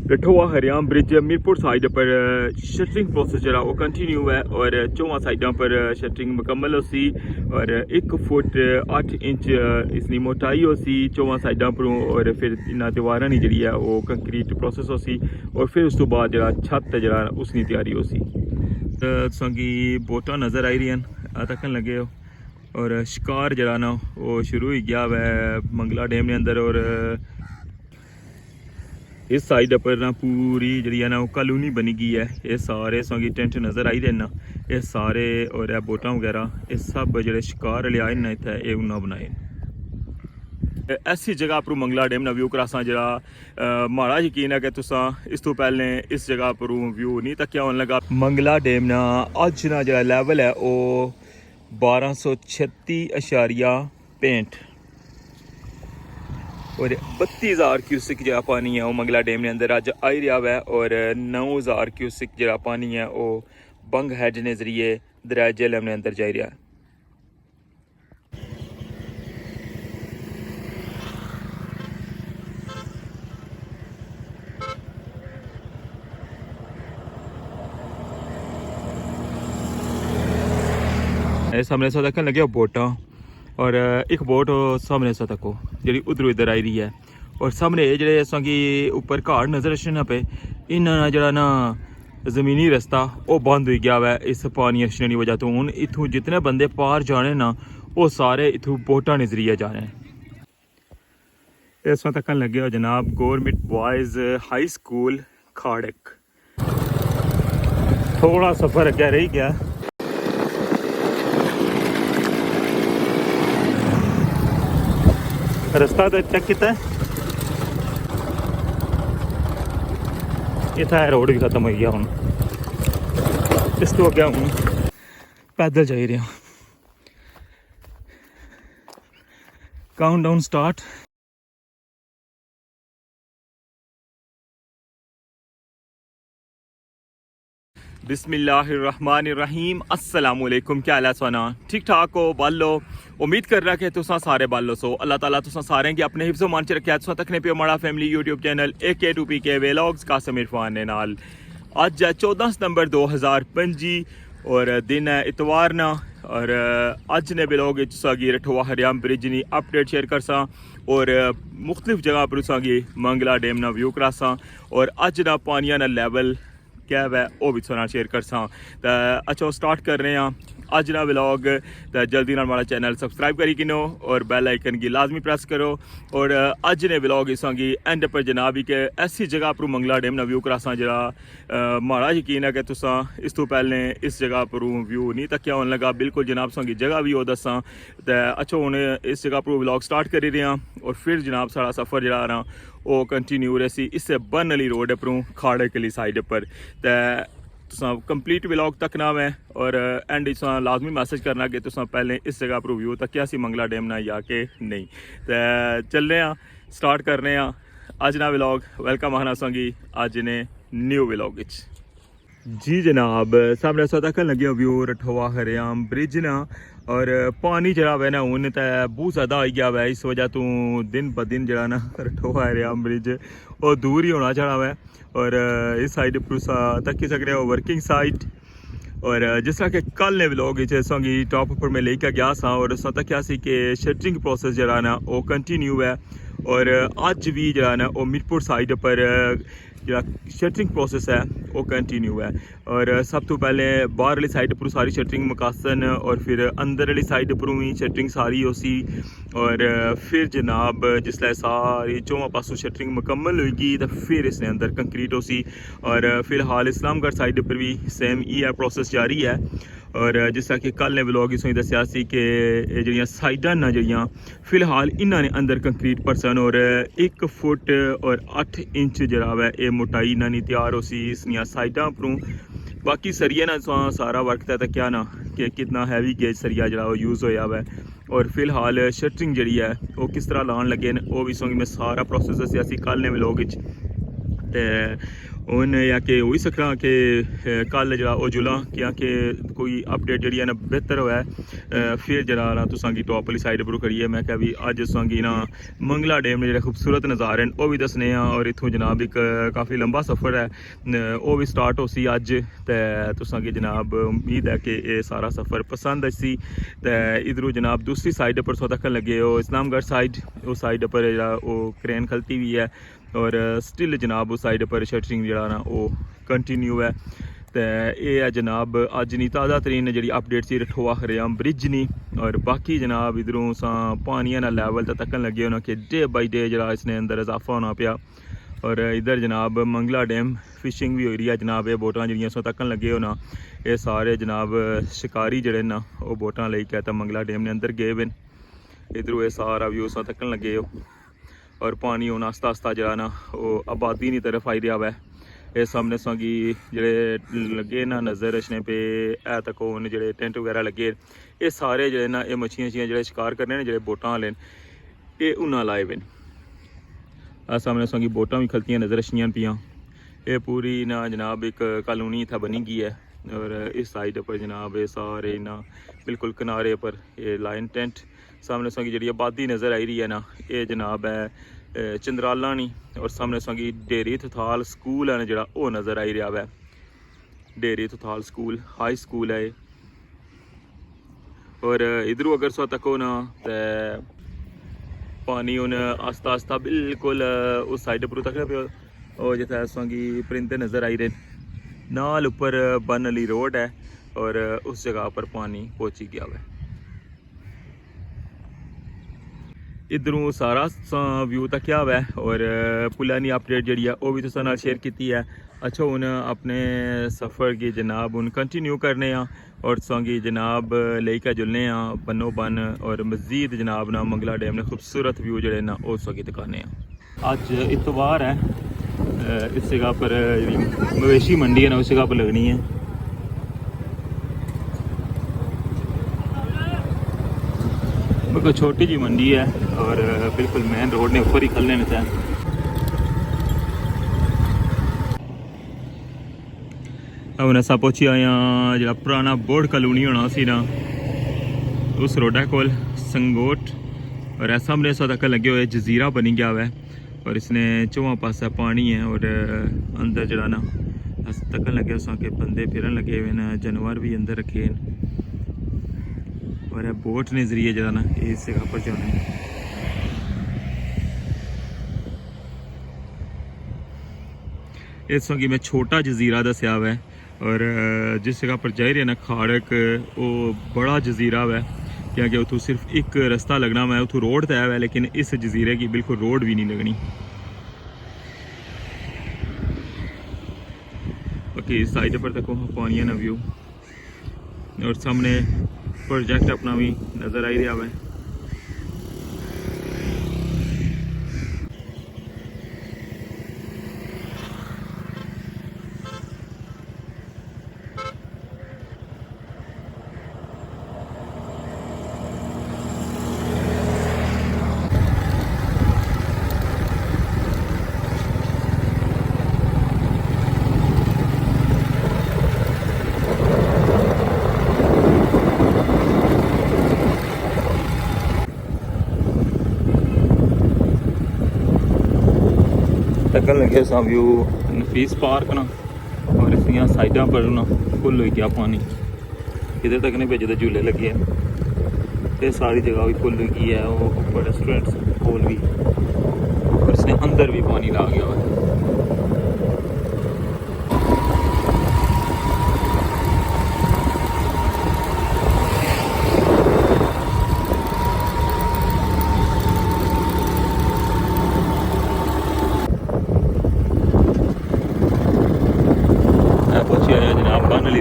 रठोआ हरियाम bridge Mirpur side पर shuttering process जरा वो कंटिन्यू है और चौवां साइडों पर शटरिंग मुकम्मल हो सी और 1 फुट 8 इंच इसकी मोटाई हो सी चौवां साइडों पर और फिर इन्होंने दीवारा नहीं जी है वो कंक्रीट प्रोसेस हो सी और फिर उस तो बाद जरा छत जरा उसकी तैयारी हो सी तुसांगी बोटां नज़र आई रही तकन लगे हो और शिकार जरा ना वो शुरू हो गया वै मंगला डैम के अंदर और इस साइड पर ना पूरी जी है ना वो कॉलोनी बनी गई है। ये सारे संगी टेंट नज़र आई रहे ना ये सारे और बोटां वगैरह ये सब जो शिकार ले आए ना इतने ये उन्हें बनाए। ऐसी जगह पर मंगला डैम ना व्यू करासा जरा माड़ा यकीन है कि तुसा इस तो पहले इस जगह पर व्यू नहीं तक होने लगा। मंगला डैम ना अज ना जो लैवल है वो 1236.65 और 32,000 क्यूसिक जो पानी है वो मंगला डैम के अंदर अज आई रहा है और 9,000 क्यूसिक जो पानी है वो बंग हैड के जरिए दरिया झेलम के अंदर जा रहा है। सामने से देखने लगे बोटां और एक बोट सामने से तको जी उधरों इधर आई रही है और सामने जो संगी ऊपर घाड़ नजर अचने पे इन्होंने जरा ना जमीनी रास्ता वो बंद हो गया है इस पानी अचने की वजह तो हूँ इतों जितने बंदे पार जाने ना वो सारे इतों बोटां के जरिए जा रहे हैं। इस वक्त तक लगे हो जनाब गवर्नमेंट बॉयज़ हाई स्कूल खाड़क। थोड़ा सफ़र अगे रही गया रास्ता तो चेक किया इतना रोड भी खत्म हो गया हूँ इस तो अगे हूँ पैदल जा रहा हूँ। Count down start. बिस्मिल्लाहिर्रहमानिर्रहीम अस्सलामुअलैकुम। क्या हाल है सोना ठीक ठाक हो बालो उम्मीद कर रहा कि तुसा सारे बालो सो अल्लाह ताला तुसा सारे की अपने हिफ्ज़ो मान च रखे तुसा तकने पे माड़ा family YouTube channel AK2PK vlogs Qasim Irfan ने नाल अज है 14 सितंबर 2025 और दिन है इतवार ना और अज ने व्लॉग तुसागी रठोआ हरियाम ब्रिज की अपडेट शेयर करसा और मुख्तलिफ जगह पर तुसागी मंगला डैम ना व्यू करासा और अज ना पानिया ना लैवल क्या है वह भी थोड़ा शेयर करसा। तो अच्छा स्टार्ट कर रहे हैं अज ना व्लॉग तो जल्दी ना हमारा चैनल सब्सक्राइब करी किनो और बेल आइकन की लाजमी प्रेस करो और अज ने व्लॉग इसकी एंड पर जनाब कि ऐसी जगह पर मंगला डैम ना व्यू करासा जरा माड़ा यकीन है कि तुसा इस तो पहले इस जगह पर व्यू नहीं तक होने लगा बिल्कुल जनाब संगी जगह भी वो दसा। तो अच्छा हूँ इस जगह पर व्लॉग स्टार्ट करी रहे हैं और फिर जनाब सारा सफ़र जरा रहा वो कंटिन्यू रही इससे बन वाली रोड पर खाड़े के साइड पर तो कंप्लीट व्लॉग तक ना मैं और एंड लाजमी मैसेज करना कि तुसा पहले इस जगह पर व्यू तक सी मंगला डैम ना या के नहीं। तो चल रहे हैं स्टार्ट कर रहे हैं अज ना व्लॉग वेलकम आना संगी अज ने न्यू व्लॉग जी जनाब। सामने सौ तक लगे व्यू रठोआ हरियाम ब्रिज ना और पानी जरा वै ना हूँ तो बहुत ज़्यादा आई गया वै इस वजह तो दिन ब दिन जरा ना रठोआ हरियाम ब्रिज और दूर ही होना चढ़ा वै और इस साइड पर तक सकते हो वर्किंग साइट और जिस तरह के कल ने व्लॉग संगी टॉप पर मैं लेकर गया सा और तक कि शटरिंग प्रोसेस जरा ना वो कंटिन्यू है और अज भी जरा ना वो मीरपुर साइड पर जो शटरिंग प्रोसेस है वो कंटिन्यू है और सब तो पहले बाहर वाली साइड पर सारी शटरिंग मुकासन और फिर अंदर वाली साइड पर भी शटरिंग सारी हो सी और फिर जनाब जिसलै सारी चौवां पासों शटरिंग मुकम्मल होगी तो फिर इसने अंदर कंक्रीट हो सी और फिलहाल इस्लामगढ़ साइड पर भी सेम ये प्रॉसेस जारी है और जिस तरह कि कल ने व्लॉग इसमें दसिया कि जो साइडा ना जड़ियाँ फिलहाल इन्होंने अंदर कंक्रीट परसन और 1 फुट और 8 इंच जरा है ये मोटाई इन्होंने तैयार हो सी इसलिए साइडा परों बाकी सरिया ना सारा वर्क तो क्या ना कि कितना हैवी गेज सरिया जरा यूज़ होया हुआ है और फिलहाल शटरिंग जी है वो किस तरह लाने लगे वो भी मैं सारा प्रोसेस दसिया कल ने व्लॉग हून या कि होई सकदा कि कल जेह्ड़ा ओह् जुला क्या कि कोई अपडेट जेह्ड़ी है ना बेहतर होऐ फिर जेह्ड़ा ना तुसां गी टॉप आह्ली साइड उप्पर करियै मैं क्या भी अज्ज तुसां गी ना मंगला डैम दे जेह्ड़े खूबसूरत नज़ारे न ओह् भी दस्सने आं और इत्थूं जनाब एक काफ़ी लंबा सफ़र है ओह् भी स्टार्ट होसी अज्ज ते तुसां गी जनाब उम्मीद है कि एह् सारा सफ़र पसंद असी ते इधरों जनाब दूसरी साइड पर तुस तक्कन लगे हो इस्लामगढ़ साइड उस साइड पर जेह्ड़ा ओह् क्रेन खलती भी है और स्टिल जनाब उस साइड पर शटरिंग जेह्ड़ा ना ओह् कंटिन्यू है ते एह् है जनाब अज्ज नी ताज़ा तरीन जेह्ड़ी अपडेट सी रठोआ खरेआम ब्रिज नी और बाकी जनाब इधरों सा पानिया ना लैवल ते तक्कन लगे होना कि डे बाई डे जेह्ड़ा इसने अंदर इजाफा होना पिया और इधर जनाब मंगला डैम फिशिंग भी हो रही है जनाब ये बोटां जेह्ड़ियां सो तक्कन लगे होना ये सारे जनाब शिकारी जेह्ड़े ना ओह् बोटां लेई के मंगला डैम ने अंदर गए वे इधरों ये सारा व्यू सा तक्कन लगे हो और पानी हून आस्ता आस्ता जेह्ड़ा ना ओह् आबादी दी तरफ आई रहा वै ये सामने संगी जेह्ड़े लगे ना नज़र रचने पे है तक हून जेह्ड़े टेंट वगैरह लगे ये सारे जेह्ड़े ना ये मच्छियां जेह्ड़े शिकार करने जेह्ड़े बोटां आह्ले न एह् उन्ना लाए वे न सामने संगी बोटां भी खलतियां नज़र रचियां पियां ये पूरी ना जनाब एक कॉलोनी इत्थै बनी गई है और इस साइड पर जनाब ये सारे ना बिल्कुल किनारे पर ये लाइन टेंट सामने संगी जेह्ड़ी आबादी नज़र आई रही है ना ये जनाब है चंद्राला नी और सामने संगी डेरी थथाल स्कूल है ना जेह्ड़ा ओह् नज़र आई रहा वै डेरी थथाल स्कूल हाई स्कूल है और इधरों अगर सो तको ना ते पानी हून आस्ता आस्ता बिल्कुल उस साइड पर तक पे और जित्थै संगी परिंदे नज़र आई रहे नाल उप्पर बन आह्ली रोड है और उस जगह पर पानी पहुंची गया वै इधरों सारा व्यू तक्या हुआ है और पुलै दी अपडेट जी है वह भी तुसां नाल शेयर की है अच्छा हूँ अपने सफ़र की जनाब हूँ कंटिन्यू करने और तुसां गी जनाब लेके जुलने बनो बन और मजीद जनाब ना मंगला डैम ने खूबसूरत व्यू जोड़े ना वो तुसां गी दिखाने अज इतवार है इस जगह पर मवेशी मंडी है ना उस जगह पर लगनी है बिल्कुल छोटी जी मंडी है और बिल्कुल मेन रोड ने ऊपर ही खलने में हूँ अस पहुंची आए जो पुराना बोर्ड कॉलोनी होना सी ना उस रोडा कोल संगोट और ऐसा सामने इस तक लगे हुए जजीरा बनी गया हुआ है और इसने चौहां पासा पानी है और अंदर जरा ना अस तकन लगे उस के बंदे फिरन लगे हुए हैं जानवर भी अंदर रखे हैं और बोट ने जरिए जरा ना इस जगह पर जाना है इस वक्त मैं छोटा जजीरा दसिया हुआ है और जिस जगह पर जाई रहे ना खाड़क वो बड़ा जजीरा है क्योंकि उतों सिर्फ एक रास्ता लगना है उतों रोड तय है लेकिन इस जजीरे की बिल्कुल रोड भी नहीं लगनी बाकी इस साइड पर तक पानी ना व्यू और सामने प्रोजेक्ट अपना भी नज़र आई रहा है तकन लगे सा व्यू नफीस पार्क ना और इस साइडा पर ना फुल हो गया पानी इधर तक नहीं भेजे झूले लगे हैं ये सारी जगह भी फुल हो गई है वो ऊपर रेस्टोरेंट्स खोल भी और इसने अंदर भी पानी ला गया हुआ है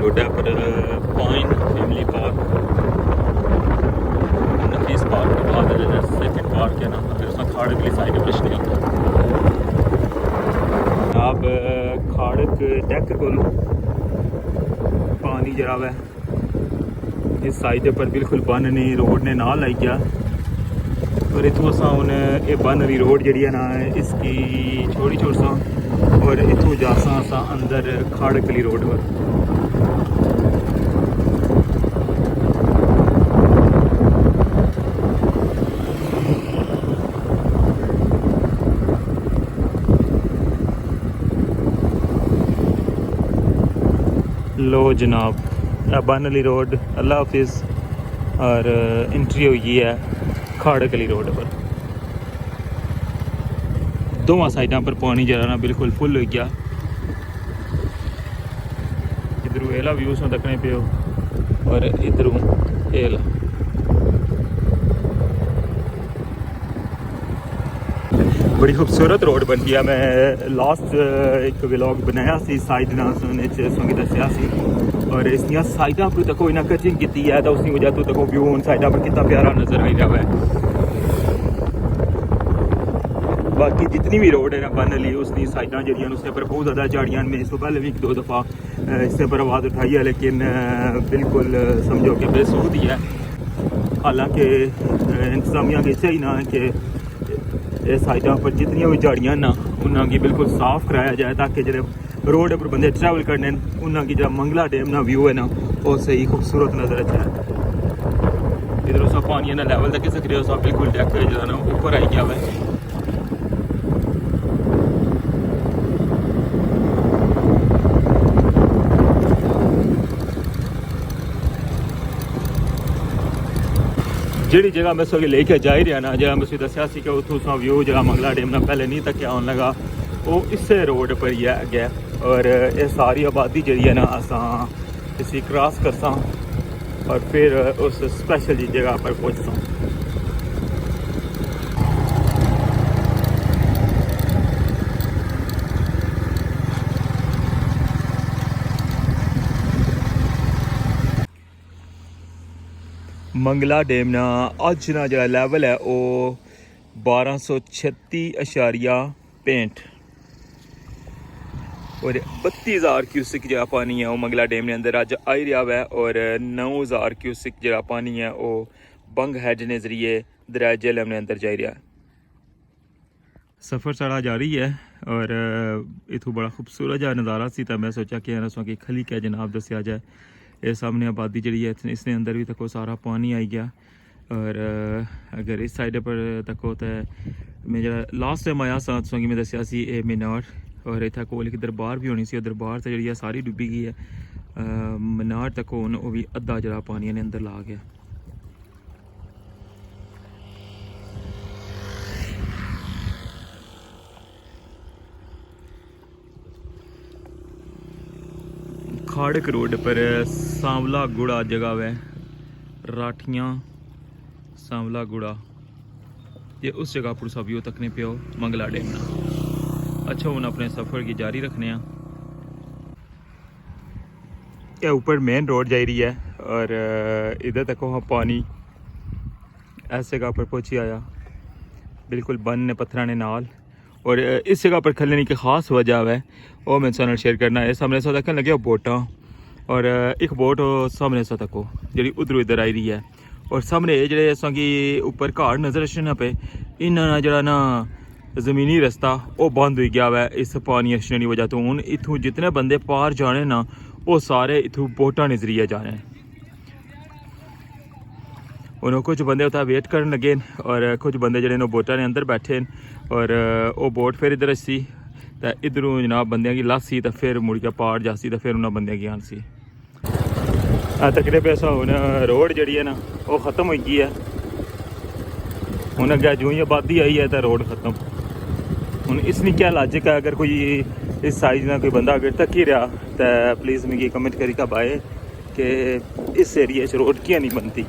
रोडा पर पाइन फैमिली पार्क नफीस पार्क के बाद सेकंड पार्क है ना फिर उस खाड़क वाली साइड पर नहीं आप खाड़क डेक को पानी जरा है इस साइड पर बिल्कुल बन नहीं रोड ने ना लाई गया और इतों असा हूँ ये बन रही रोड जी है ना इसकी छोड़ी छोड़ सा और इतों जासा असा अंदर खाड़कली रोड पर। लो जनाब बन अली रोड अल्लाह हाफिज़ और एंट्री हुई है खाड़क अली रोड पर। दोवां साइडों पर पानी जरा ना बिल्कुल फुल हो गया। इधरों एला व्यू सो तकने पे और इधरों एला। बड़ी खूबसूरत रोड बन गया। मैं लास्ट एक व्लॉग बनाया सी साइड ना संगी दसिया सी और इसलिए साइडा पर तको इन्हें कचिंग की है तो उसकी वजह तो तको व्यू उन साइडा पर कितना प्यारा नजर आई रहा है। बाकी जितनी भी रोड है ना बन ली उसकी साइडा जड़ियाँ उसके पर बहुत ज़्यादा झाड़ियाँ। मैं इसको पहले भी एक दो दफ़ा इससे पर आवाज़ उठाई है लेकिन बिल्कुल समझो कि बेसूद ही है। हालांकि इंतजामिया की चाहिए ना कि साइडों पर जितनी भी झाड़ियाँ ना उन्होंने बिल्कुल साफ कराया जाए ताकि जो रोड पर बंदे ट्रैवल करने उन्होंने जो मंगला डैम ना व्यू है ना वो सही खूबसूरत नजर आता है। इधरों सब पानी ना लेवल तक सकते हो सब बिल्कुल डेक जो ना ऊपर आई गया है। जी जगह मैं सो लेके जा ही रहा ना जगह मैं दसिया कि उतों सा व्यू जगह मंगला डैम ना पहले नहीं तक आने लगा वो इस रोड पर ही है गया और ये सारी आबादी जी है ना असा इसी क्रॉस करसा और फिर उस स्पेशल जी जगह पर पहुँचता। मंगला डैम ना अज ना जो लैवल है वो 1236.65 और 32,000 क्यूसिक जो पानी है वो मंगला डैम के अंदर अज आई रहा है और 9,000 क्यूसिक जो पानी है वो बंग हैड के जरिए दरिया झेलम के अंदर जा रहा है। सफ़र साढ़ा जारी है और इतों बड़ा खूबसूरत जहा नज़ारा सी तो मैं सोचा कि कि खली क्या जनाब दसिया जाए। ये सामने आबादी जी है इसने अंदर भी तको सारा पानी आई गया और अगर इस साइड पर तको तो मैं जो लास्ट टाइम आया संगी में दसिया सी ए मीनार और इतना कोल एक दरबार भी होनी सी दरबार तो जी सारी डुबी गई है। मीनार तक वो भी अद्धा जरा पानी ने अंदर ला गया। खाड़क रोड पर सांवला गुड़ा जगह है राठियाँ सांवला गुड़ा ये उस जगह पर सब व्यू तकने पे हो मंगला डैम ना। अच्छा हूँ अपने सफ़र की जारी रखने ये ऊपर मेन रोड जा रही है और इधर तक वहाँ पानी ऐस जगह पर पहुँची आया बिल्कुल बन ने पत्थर ने नाल और इस जगह पर खलने की खास वजह है वो मैं सारे शेयर करना है। सामने सा तक लगे बोटा और एक बोट सामने सा तको जी उधरों इधर आई रही है और सामने जे असेंगी ऊपर घाड़ नज़र अचन पे इन्होंने जरा ना ज़मीनी रस्ता वो बंद हो गया है इस पानी अछने की वजह तो। हूँ इतों जितने बंदे पार जाने ना वो सारे इतों बोटा के जरिए जाने। उन्होंने कुछ बंदे उतना वेट कर लगे और कुछ बंदे जो बोटा ने अंदर बैठे और वो बोट फिर इधर सी तो इधरों जनाब बंदे की लस सी तो फिर मुड़ के पार जासी तो फिर उन्होंने बंदे की आन सी। तकरीबन ऐसा हूँ रोड जी है ना वो ख़त्म हो गई है। हूँ अगर जो ही आबादी आई है तो रोड ख़त्म। हूँ इसमें क्या लॉजिक है अगर कोई इस साइज में कोई बंदा अगर तक ही रहा तो प्लीज़ मिगी कमेंट करी कब आए कि इस एरिए से रोड क्यों नहीं बनती।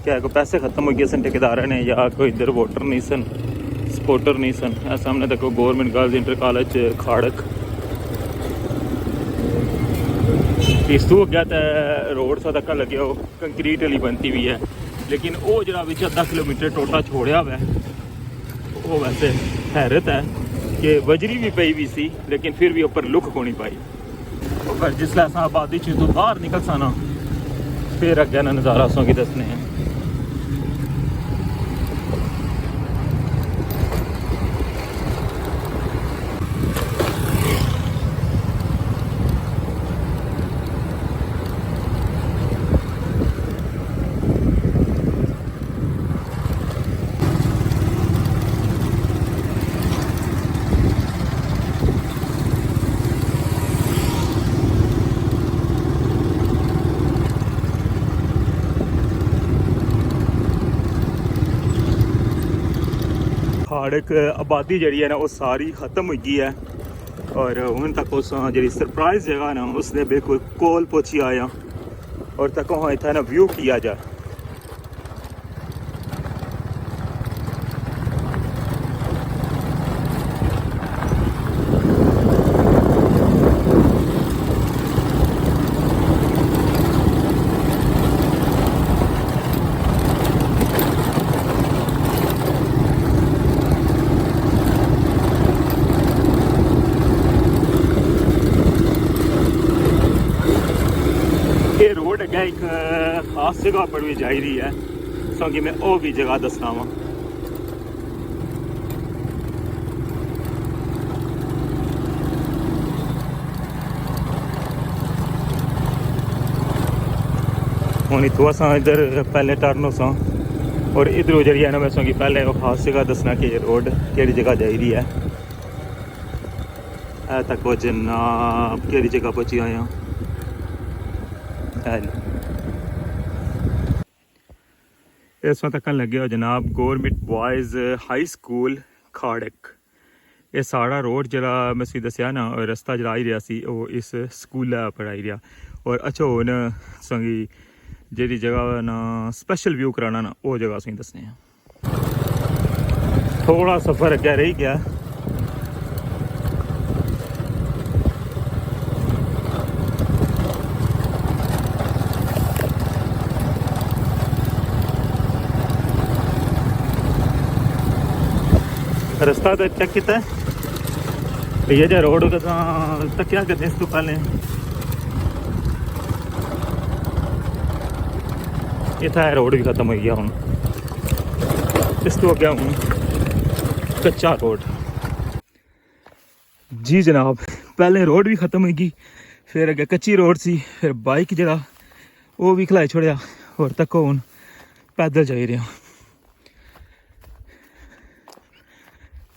क्या कोई पैसे ख़त्म हो गए सन ठेकेदार ने या कोई इधर वोटर नहीं सन सपोर्टर नहीं सन। सामने तक गवर्नमेंट गर्ल्स इंटर कॉलेज खाड़क इस तो गया तो रोड सा तक लगे हो कंक्रीट वाली बनती हुई है लेकिन वो जरा बिच अद्धा किलोमीटर टोटा छोड़िया हुआ है वो वैसे हैरत है कि बजरी भी पई भी सी लेकिन फिर भी ऊपर लुक को नहीं पाई। और जिसले अस आबादी च तो बाहर निकल सा ना फिर अगे ना नज़ारा असा की दसने हैं। खाड़क आबादी जी है ना वो सारी ख़त्म हो गई है और हूँ तक उस जी सरप्राइज जगह ना उसने बिल्कुल कोल पहुँची आया और तक वहाँ इतना ना व्यू किया जाए। ये रोड अगे एक खास जगह पर भी जा रही है सो कि मैं वो भी जगह दसना वा। हूँ इतों असा इधर पहले टर्न सा और इधरों जी है ना मैं सो कि पहले वो खास जगह दसना कि रोड केड़ी जगह जा रही है। तक वो जनाब केड़ी जगह पहुँची आया इस वक्त तक लगे हो जनाब गौरमेंट बॉयज़ हाई स्कूल खाड़क। ये सारा रोड जरा मैं सी दसिया ना रस्ता जरा आई रहा सी वो इस स्कूल पर आई रहा और अच्छा हूँ संगी जी जगह ना स्पेशल व्यू कराना ना वो जगह असें दसने हैं। थोड़ा सफ़र अगे रही गया रास्ता तो चेक किया ये जो रोड तक क्या करते इस तो पहले इतना रोड भी खत्म हो गया हूँ इस तो अगे हूँ कच्चा रोड। जी जनाब पहले रोड भी खत्म हो गई फिर अगे कच्ची रोड सी फिर बाइक जरा वो भी खिलाई छोड़िया और तक हूँ पैदल जा रहा।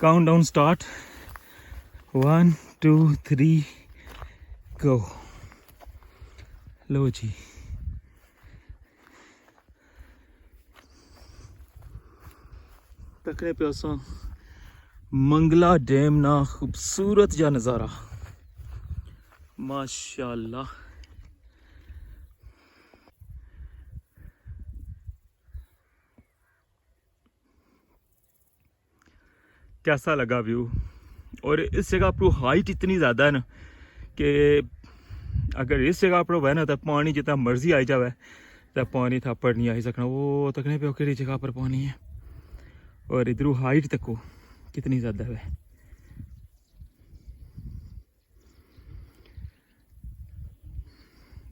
काउंट डाउन स्टार्ट 1 2 3 गो। लो जी तकने पे असा मंगला डैम ना खूबसूरत जा नज़ारा माशाल्लाह। कैसा लगा व्यू और इस जगह पर हाइट इतनी ज़्यादा है ना कि अगर इस जगह पर वह ना तो पानी जितना मर्जी आई जाए तो पानी थप्पड़ नहीं आई सकना। वो तकने पे किसी जगह पर पानी है और इधर हाइट तक कितनी ज़्यादा है।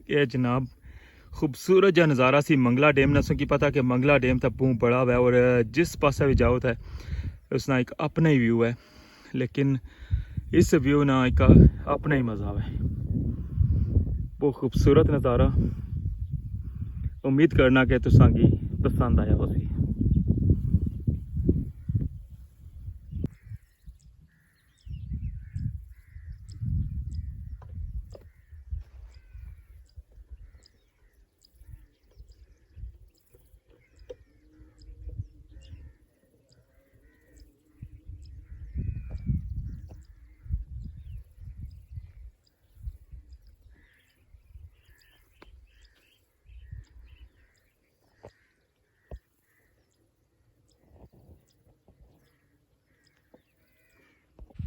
ये जनाब खूबसूरत जो नज़ारा सी मंगला डैम ना सो की पता कि मंगला डैम तो बहुत बड़ा हुआ है और जिस पासा भी जाओ था उसना एक अपना ही व्यू है लेकिन इस व्यू ना एक अपना ही मज़ा है। बहुत खूबसूरत नज़ारा उम्मीद करना कि तुसांगी पसंद आया हो सी।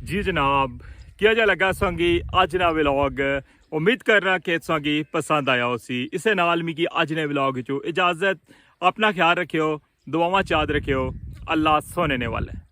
जी जनाब क्या जा लगा संगी अज ना व्लॉग उम्मीद करना कि संगी पसंद आया उसी इसे नाल मिगी अज ने व्लॉग चो इजाजत। अपना ख्याल रखियो दुआवां याद रखियो। अल्लाह सोने वाले।